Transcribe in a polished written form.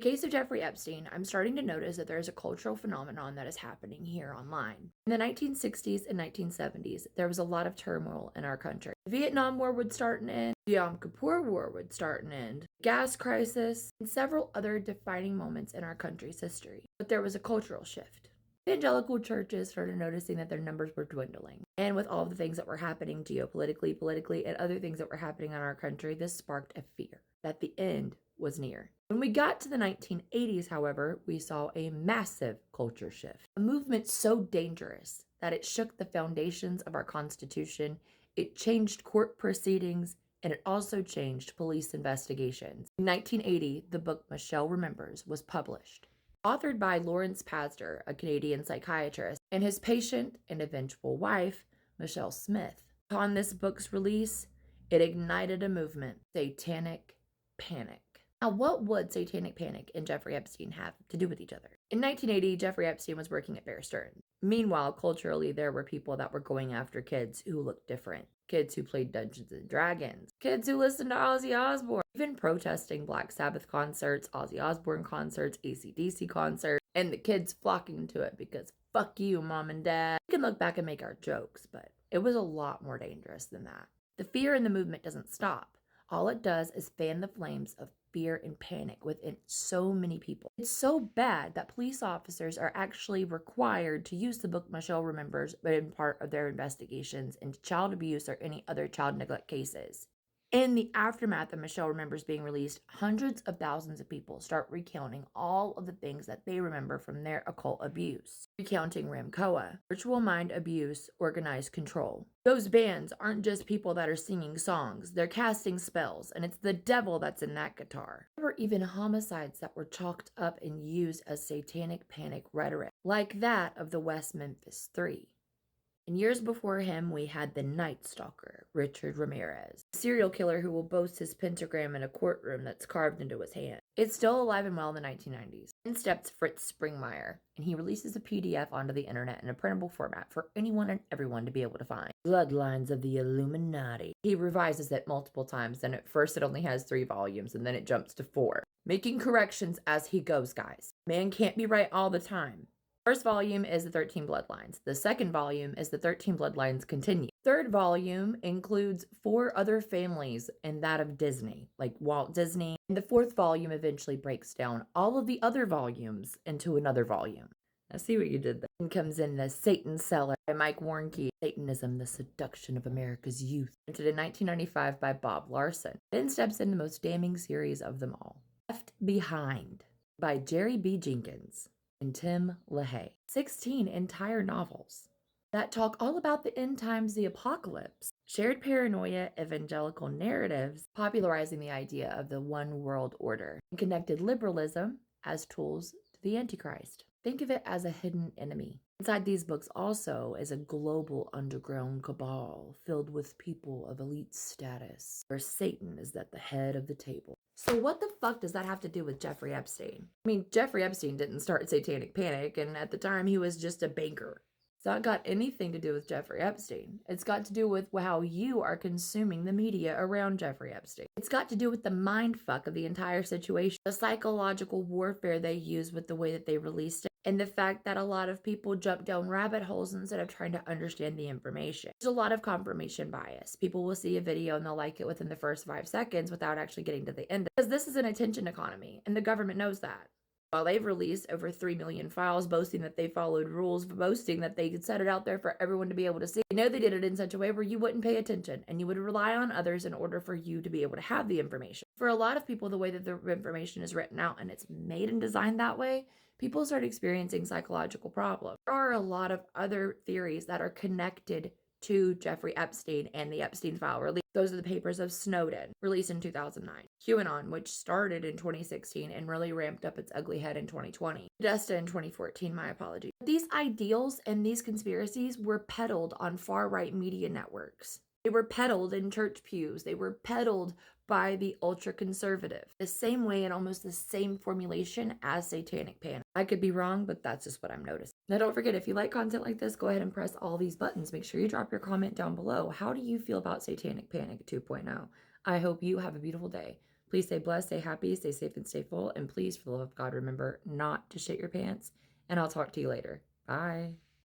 In the case of Jeffrey Epstein, I'm starting to notice that there is a cultural phenomenon that is happening here online. In the 1960s and 1970s, there was a lot of turmoil in our country. The Vietnam War would start and end, the Yom Kippur War would start and end, the gas crisis, and several other defining moments in our country's history. But there was a cultural shift. Evangelical churches started noticing that their numbers were dwindling. And with all the things that were happening geopolitically, politically, and other things that were happening in our country, this sparked a fear that the end was near. When we got to the 1980s, however, we saw a massive culture shift, a movement so dangerous that it shook the foundations of our Constitution, it changed court proceedings, and it also changed police investigations. In 1980, the book Michelle Remembers was published, authored by Lawrence Pazder, a Canadian psychiatrist, and his patient and eventual wife, Michelle Smith. Upon this book's release, it ignited a movement, satanic panic. Now, what would satanic panic and Jeffrey Epstein have to do with each other? In 1980, Jeffrey Epstein was working at Bear Stearns. Meanwhile, culturally, there were people that were going after kids who looked different, kids who played Dungeons and Dragons, kids who listened to Ozzy Osbourne, even protesting Black Sabbath concerts, Ozzy Osbourne concerts, AC/DC concerts, and the kids flocking to it because fuck you, mom and dad. We can look back and make our jokes, but it was a lot more dangerous than that. The fear in the movement doesn't stop. All it does is fan the flames of fear and panic within so many people. It's so bad that police officers are actually required to use the book Michelle Remembers in part of their investigations into child abuse or any other child neglect cases. In the aftermath of Michelle Remembers being released, hundreds of thousands of people start recounting all of the things that they remember from their occult abuse. Recounting Ramkoa, ritual mind abuse, organized control. Those bands aren't just people that are singing songs, they're casting spells, and it's the devil that's in that guitar. There were even homicides that were chalked up and used as satanic panic rhetoric, like that of the West Memphis Three. And years before him, we had the Night Stalker, Richard Ramirez, a serial killer who will boast his pentagram in a courtroom that's carved into his hand. It's still alive and well in the 1990s. In steps Fritz Springmeier, and he releases a PDF onto the internet in a printable format for anyone and everyone to be able to find. Bloodlines of the Illuminati. He revises it multiple times, and at first it only has 3 volumes, and then it jumps to 4. Making corrections as he goes, guys. Man can't be right all the time. First volume is the 13 Bloodlines. The second volume is the 13 Bloodlines Continue. Third volume includes 4 other families and that of Disney, like Walt Disney. And the fourth volume eventually breaks down all of the other volumes into another volume. I see what you did there. And comes in the Satan Cellar by Mike Warnke. Satanism, the Seduction of America's Youth. Printed in 1995 by Bob Larson. Then steps in the most damning series of them all. Left Behind by Jerry B. Jenkins and Tim LaHaye. 16 entire novels that talk all about the end times, the apocalypse, shared paranoia, evangelical narratives, popularizing the idea of the one world order, and connected liberalism as tools to the Antichrist. Think of it as a hidden enemy. Inside these books also is a global underground cabal filled with people of elite status, where Satan is at the head of the table. So what the fuck does that have to do with Jeffrey Epstein? I mean, Jeffrey Epstein didn't start satanic panic, and at the time he was just a banker. It's not got anything to do with Jeffrey Epstein. It's got to do with how you are consuming the media around Jeffrey Epstein. It's got to do with the mind fuck of the entire situation, the psychological warfare they use with the way that they released it, and the fact that a lot of people jump down rabbit holes instead of trying to understand the information. There's a lot of confirmation bias. People will see a video and they'll like it within the first 5 seconds without actually getting to the end. Because this is an attention economy, and the government knows that. While they've released over 3 million files boasting that they followed rules, boasting that they could set it out there for everyone to be able to see, they know they did it in such a way where you wouldn't pay attention and you would rely on others in order for you to be able to have the information. For a lot of people, the way that the information is written out and it's made and designed that way, people start experiencing psychological problems. There are a lot of other theories that are connected to Jeffrey Epstein and the Epstein file release. Those are the papers of Snowden, released in 2009. QAnon, which started in 2016 and really ramped up its ugly head in 2020. Podesta in 2014, my apology. These ideals and these conspiracies were peddled on far-right media networks. They were peddled in church pews. They were peddled by the ultra-conservative. The same way and almost the same formulation as satanic panic. I could be wrong, but that's just what I'm noticing. Now don't forget, if you like content like this, go ahead and press all these buttons. Make sure you drop your comment down below. How do you feel about Satanic Panic 2.0? I hope you have a beautiful day. Please stay blessed, stay happy, stay safe, and stay full. And please, for the love of God, remember not to shit your pants. And I'll talk to you later. Bye.